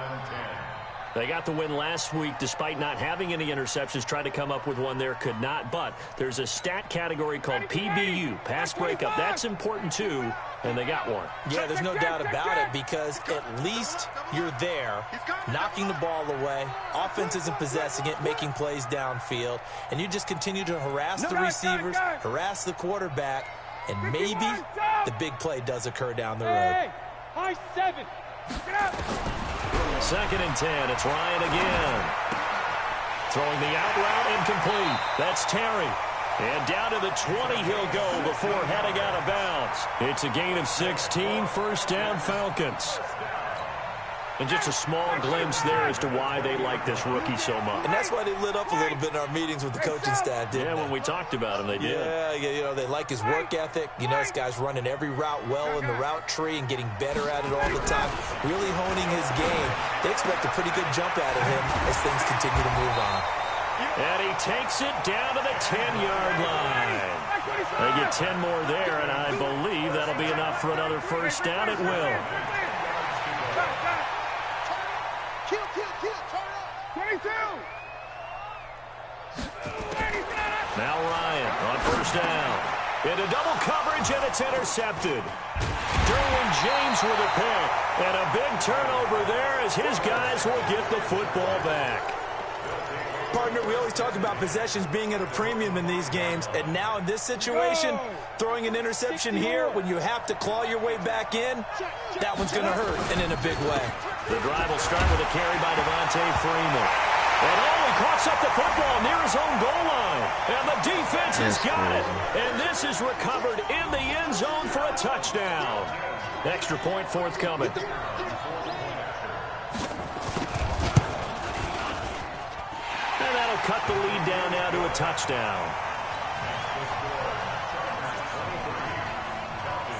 They got the win last week despite not having any interceptions. Tried to come up with one there, could not. But there's a stat category called PBU, pass breakup. That's important too, and they got one. Yeah, there's no doubt about it, because at least you're there, knocking the ball away. Offense isn't possessing it, making plays downfield. And you just continue to harass the receivers, harass the quarterback, and maybe the big play does occur down the road. Hey, high 7. Get out. 2nd and 10. It's Ryan again. Throwing the out route incomplete. That's Terry. And down to the 20 he'll go before heading out of bounds. It's a gain of 16, 1st down Falcons. And just a small glimpse there as to why they like this rookie so much. And that's why they lit up a little bit in our meetings with the coaching staff, didn't they? When we talked about him, they did. Yeah, you know, they like his work ethic. You know, this guy's running every route well in the route tree and getting better at it all the time, really honing his game. They expect a pretty good jump out of him as things continue to move on. And he takes it down to the 10-yard line. They get 10 more there, and I believe that'll be enough for another 1st down. It will. Kill, turn up. 22. Now Ryan on 1st down. Into double coverage, and it's intercepted. Derwin James with a pick. And a big turnover there as his guys will get the football back. Partner, we always talk about possessions being at a premium in these games, and now in this situation, throwing an interception here when you have to claw your way back in, that one's going to hurt, and in a big way. The drive will start with a carry by Devontae Freeman. And he coughs up the football near his own goal line. And the defense has got it. And this is recovered in the end zone for a touchdown. Extra point forthcoming. And that'll cut the lead down now to a touchdown.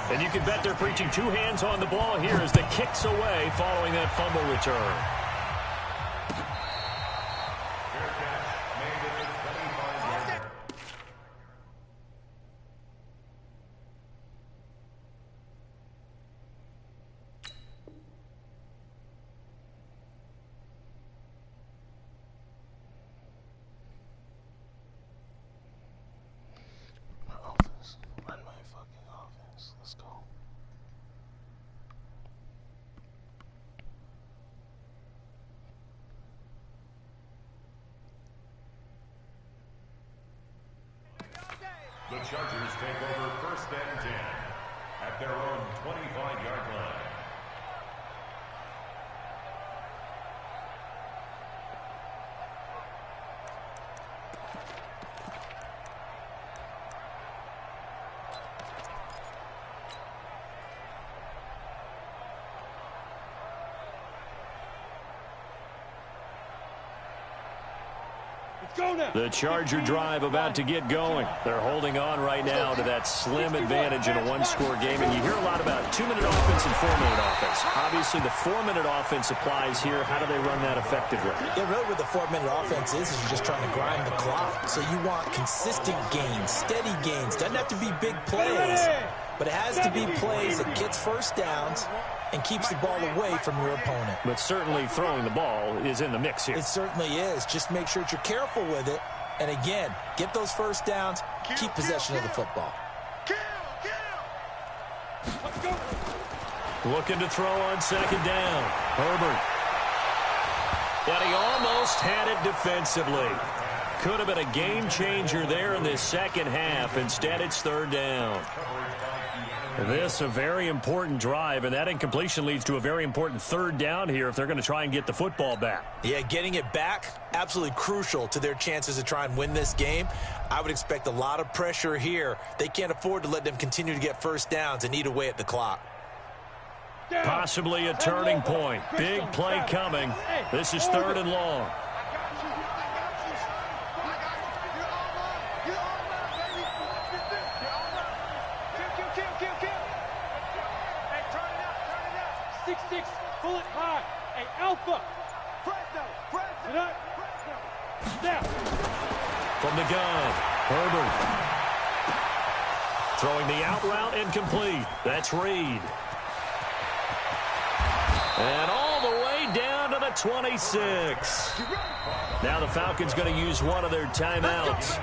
And you can bet they're preaching 2 hands on the ball here as the kick's away following that fumble return. The Chargers take over 1st and 10 at their own 25-yard line. The Charger drive about to get going. They're holding on right now to that slim advantage in a 1-score game. And you hear a lot about 2-minute offense and 4-minute offense. Obviously, the 4-minute offense applies here. How do they run that effectively? Yeah, really what the 4-minute offense is you're just trying to grind the clock. So you want consistent gains, steady gains. Doesn't have to be big plays, but it has to be plays that gets 1st downs and keeps the ball away from your opponent. But certainly throwing the ball is in the mix here. It certainly is. Just make sure that you're careful with it. And again, get those 1st downs, keep possession of the football. Looking to throw on 2nd down. Herbert. And he almost had it defensively. Could have been a game changer there in this 2nd half. Instead, it's 3rd down. This a very important drive, and that incompletion leads to a very important 3rd down here if they're going to try and get the football back. Yeah, getting it back, absolutely crucial to their chances to try and win this game. I would expect a lot of pressure here. They can't afford to let them continue to get 1st downs and eat away at the clock. Possibly a turning point. Big play coming. This is 3rd and long. Pull it high. Hey, Alpha. Snap. From the gun, Herbert. Throwing the out route incomplete. That's Reed. And all the way down to the 26. Now the Falcons going to use one of their timeouts.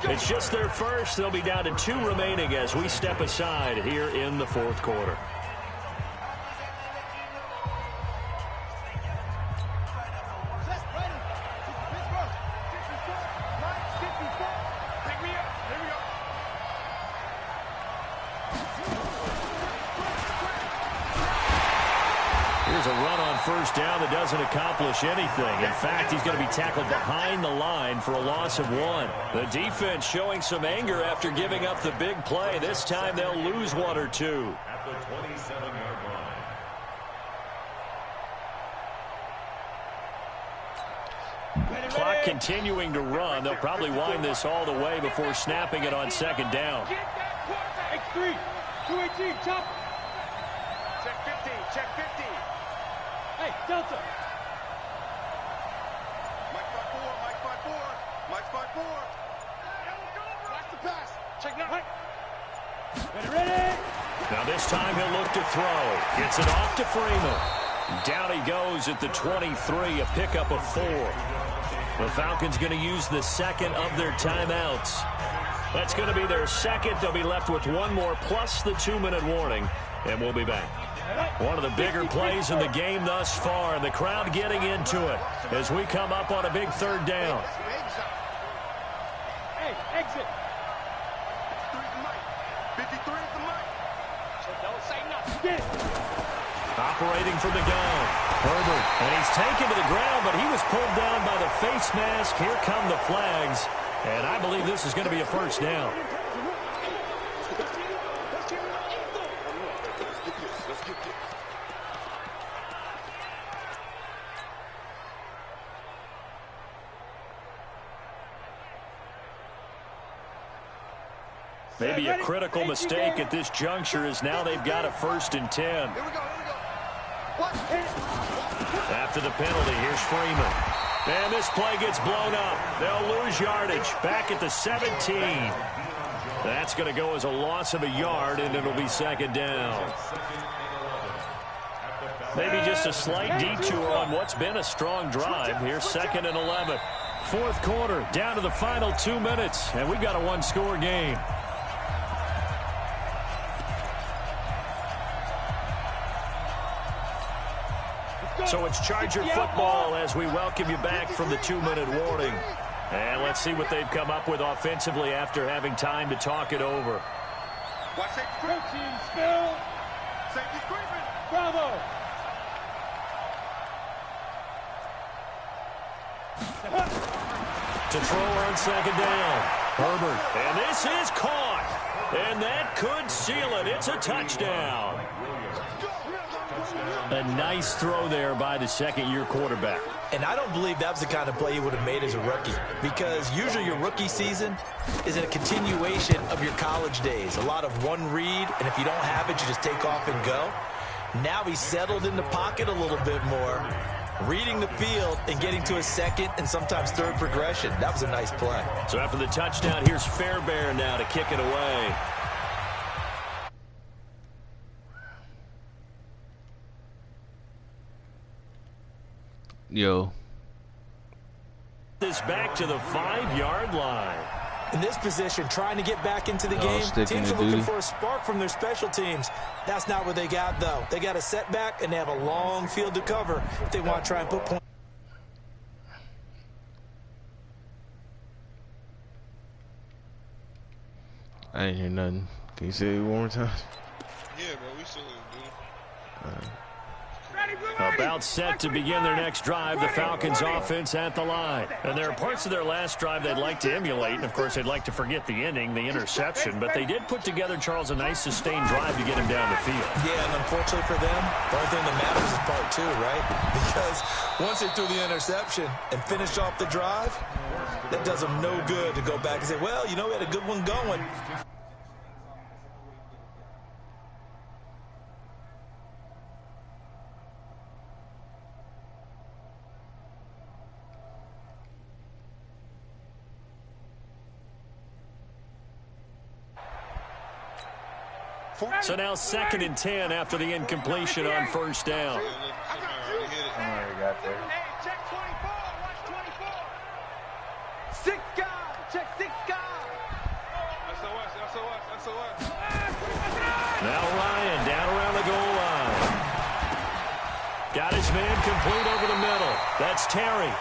It's just their first. They'll be down to 2 remaining as we step aside here in the 4th quarter. Here's a run on first down that doesn't accomplish anything. In fact, he's going to be tackled behind the line for a loss of 1. The defense showing some anger after giving up the big play. This time they'll lose 1 or 2. At the 27-yard line. Clock continuing to run. They'll probably wind this all the way before snapping it on second down. X3, 218, chop. Check 50, check 50. Hey, Delta. Mike 5-4, Mike 5-4, Mike 5-4. Watch the pass. Check now. Ready. Now this time he'll look to throw. Gets it off to Freeman. Down he goes at the 23, a pickup of 4. The Falcons going to use the second of their timeouts. That's going to be their second. They'll be left with 1 more plus the 2-minute warning, and we'll be back. One of the bigger plays in the game thus far, and the crowd getting into it as we come up on a big third down. Hey, exit. 53 is the mic. Don't say nothing. Operating from the gun, Herbert, and he's taken to the ground, but he was pulled down by the face mask. Here come the flags, and I believe this is going to be a first down. Maybe a critical mistake at this juncture is now they've got a 1st and 10. Here we go, here we go. What? After the penalty, here's Freeman. And this play gets blown up. They'll lose yardage back at the 17. That's going to go as a loss of a yard, and it'll be second down. Maybe just a slight detour on what's been a strong drive. Here's 2nd and 11. 4th quarter, down to the final 2 minutes, and we've got a 1-score game. So it's Charger football as we welcome you back from the 2-minute warning. And let's see what they've come up with offensively after having time to talk it over. Watch safety Protein spill. Safety creeping. Bravo. To throw on second down. Herbert. And this is caught. And that could seal it. It's a touchdown. A nice throw there by the second-year quarterback. And I don't believe that was the kind of play he would have made as a rookie, because usually your rookie season is a continuation of your college days. A lot of one read, and if you don't have it, you just take off and go. Now he's settled in the pocket a little bit more, reading the field and getting to a second and sometimes third progression. That was a nice play. So after the touchdown, here's Fairbairn now to kick it away. Yo. This back to the 5-yard line. In this position, trying to get back into the game, teams are looking for a spark from their special teams. That's not what they got, though. They got a setback, and they have a long field to cover if they want to try and put points. I ain't hear nothing. Can you say it one more time? Yeah, bro, we still in, dude. About set to begin their next drive, the Falcons offense at the line. And there are parts of their last drive they'd like to emulate. And, of course, they'd like to forget the inning, the interception. But they did put together, Charles, a nice sustained drive to get him down the field. Yeah, and unfortunately for them, the only thing that matters is part 2, right? Because once they threw the interception and finished off the drive, that does them no good to go back and say, well, you know, we had a good one going. So now 2nd and 10 after the incompletion on first down. Somewhere he got there. Hey, check 24. Watch 24. 6 guys. Check 6 guys. SOS. Now Ryan down around the goal line. Got his man complete over the middle. That's Terry.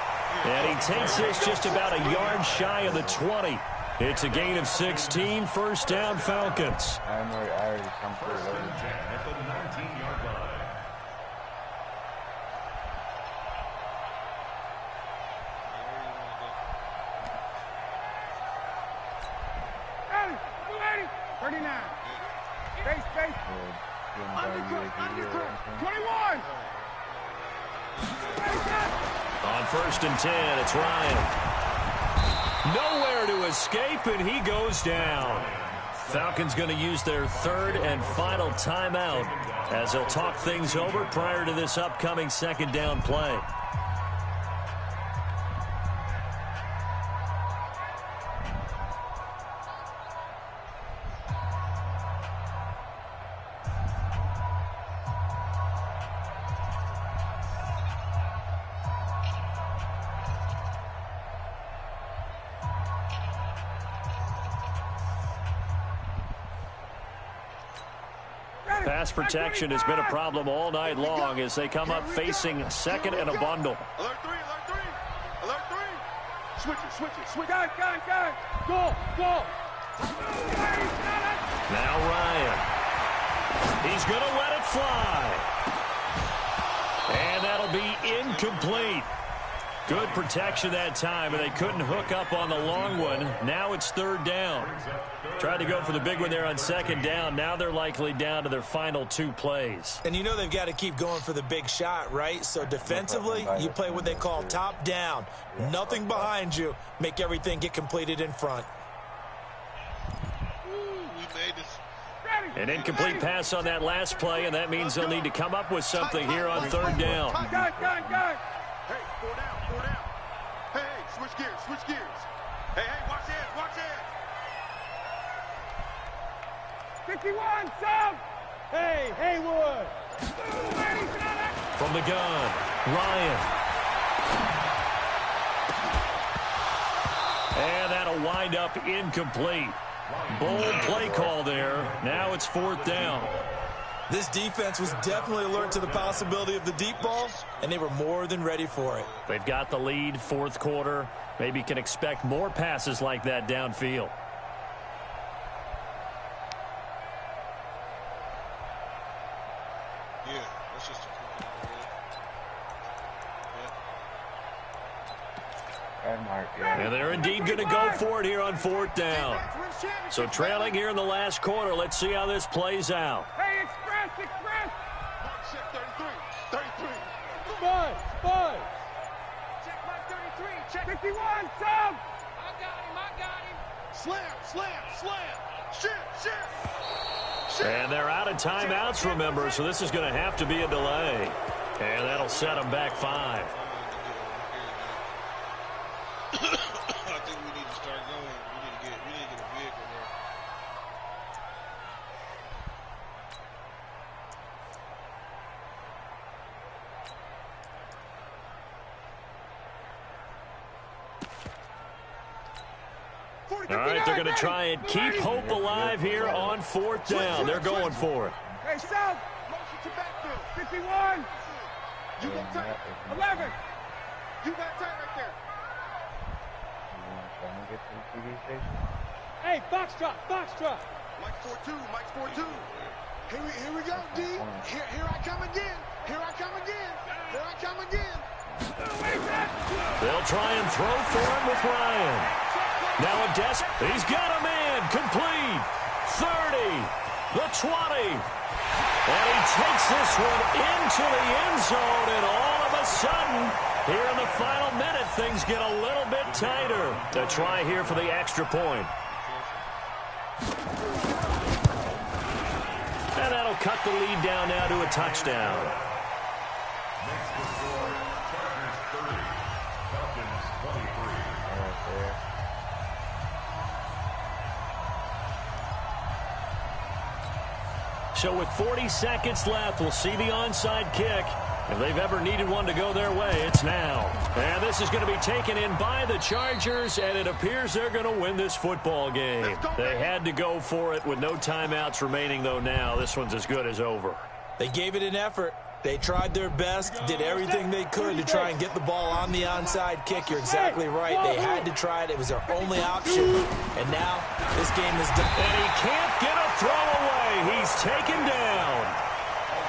And he takes this just about a yard shy of the 20. It's a gain of 16, first down Falcons. I already come through. At the 19-yard line. 21. On 1st and 10, it's Ryan. Nowhere to escape, and he goes down. Falcons going to use their 3rd and final timeout as they'll talk things over prior to this upcoming 2nd down play. Pass protection has been a problem all night long as they come up facing 2nd and a bundle. Alert 3, alert 3. Alert 3. Switch it, switch it, switch it. Go. Go. Now Ryan. He's going to let it fly. And that'll be incomplete. Good protection that time, and they couldn't hook up on the long one. Now it's 3rd down. Tried to go for the big one there on 2nd down. Now they're likely down to their final 2 plays. And you know they've got to keep going for the big shot, right? So defensively, you play what they call top down. Nothing behind you. Make everything get completed in front. We made this. An incomplete pass on that last play, and that means they'll need to come up with something here on 3rd down. Gun. Hey, 4 down. Hey, switch gears. Hey, watch it. 51, Sam. Hey, Haywood. From the gun, Ryan. And that'll wind up incomplete. Bold play call there. Now it's 4th down. This defense was definitely alert to the possibility of the deep ball, and they were more than ready for it. They've got the lead, 4th quarter. Maybe can expect more passes like that downfield. Yeah, that's just a And they're indeed going to go for it here on 4th down. So trailing here in the last quarter. Let's see how this plays out. Hey, express. Mark set 33. Bud. Check my 33. Check 51, Sam. I got him. Slam. Shit. And they're out of timeouts, remember, so this is going to have to be a delay. And that'll set them back 5. I think we need to start going. We need to get a vehicle there. All right, they're going to try and keep hope alive here on 4th down. They're going for it. Hey, Sam. Motion to backfield. 51. You go tight. 11. You got tight right there. Hey, box drop. Mike's 4-2. Here we go, D. Here I come again. They'll try and throw for him with Ryan. Now he's got a man, complete. 30, the 20. And he takes this one into the end zone, and all of a sudden, here in the final minute, things get a little bit tighter. To try here for the extra point. And that'll cut the lead down now to a touchdown. Next to score, Chargers 30, Falcons 23. So with 40 seconds left, we'll see the onside kick. If they've ever needed one to go their way, it's now. And this is going to be taken in by the Chargers, and it appears they're going to win this football game. They had to go for it with no timeouts remaining, though now. This one's as good as over. They gave it an effort. They tried their best, did everything they could to try and get the ball on the onside kick. You're exactly right. They had to try it. It was their only option. And now this game is done. And he can't get a throw away. He's taken down.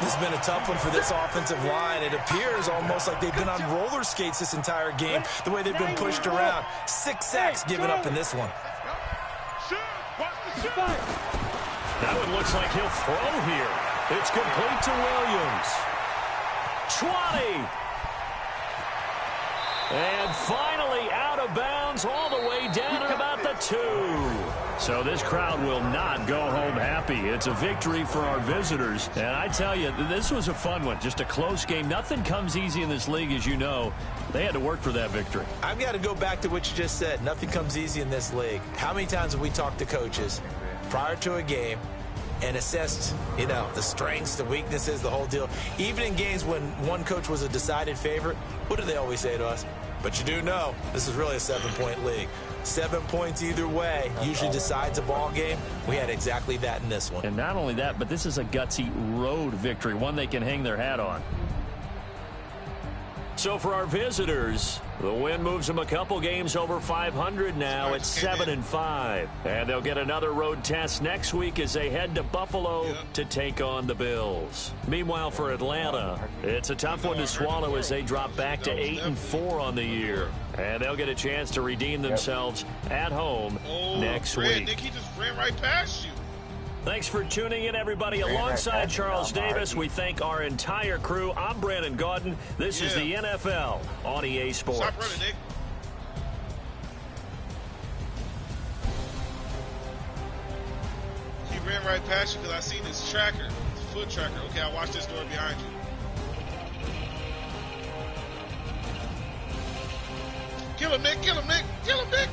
This has been a tough one for this offensive line. It appears almost like they've been on roller skates this entire game, the way they've been pushed around. 6 sacks given up in this one. Now it looks like he'll throw here. It's complete to Williams. 20. And finally out of bounds all the way down at about the 2. So this crowd will not go home happy. It's a victory for our visitors. And I tell you, this was a fun one. Just a close game. Nothing comes easy in this league, as you know. They had to work for that victory. I've got to go back to what you just said. Nothing comes easy in this league. How many times have we talked to coaches prior to a game and assessed, the strengths, the weaknesses, the whole deal? Even in games when one coach was a decided favorite, what do they always say to us? But you do know this is really a 7-point league. 7 points either way usually decides a ball game. We had exactly that in this one. And not only that, but this is a gutsy road victory, one they can hang their hat on. So for our visitors, the win moves them a couple games over 500 now at 7-5. And they'll get another road test next week as they head to Buffalo to take on the Bills. Meanwhile, for Atlanta, it's a tough one to swallow as they drop back to 8-4 on the year. And they'll get a chance to redeem themselves at home next week. Nick, he just ran right past you. Thanks for tuning in, everybody. Alongside Charles Davis, we thank our entire crew. I'm Brandon Gaudin. This is the NFL on EA Sports. Stop running, Nick. He ran right past you because I seen his tracker, his foot tracker. Okay, I watched this door behind you. Kill him, Nick. Kill him, Nick. Kill him, Nick.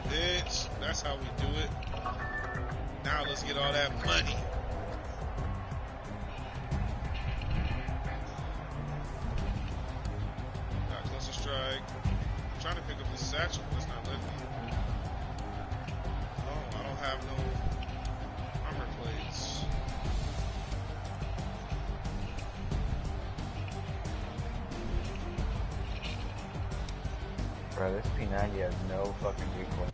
Bitch, that's how we do it. Now let's get all that money. Got closer strike. I'm trying to pick up the satchel, but it's not letting me. Oh, I don't have no armor plates. Bro, this P90 has no fucking recoil.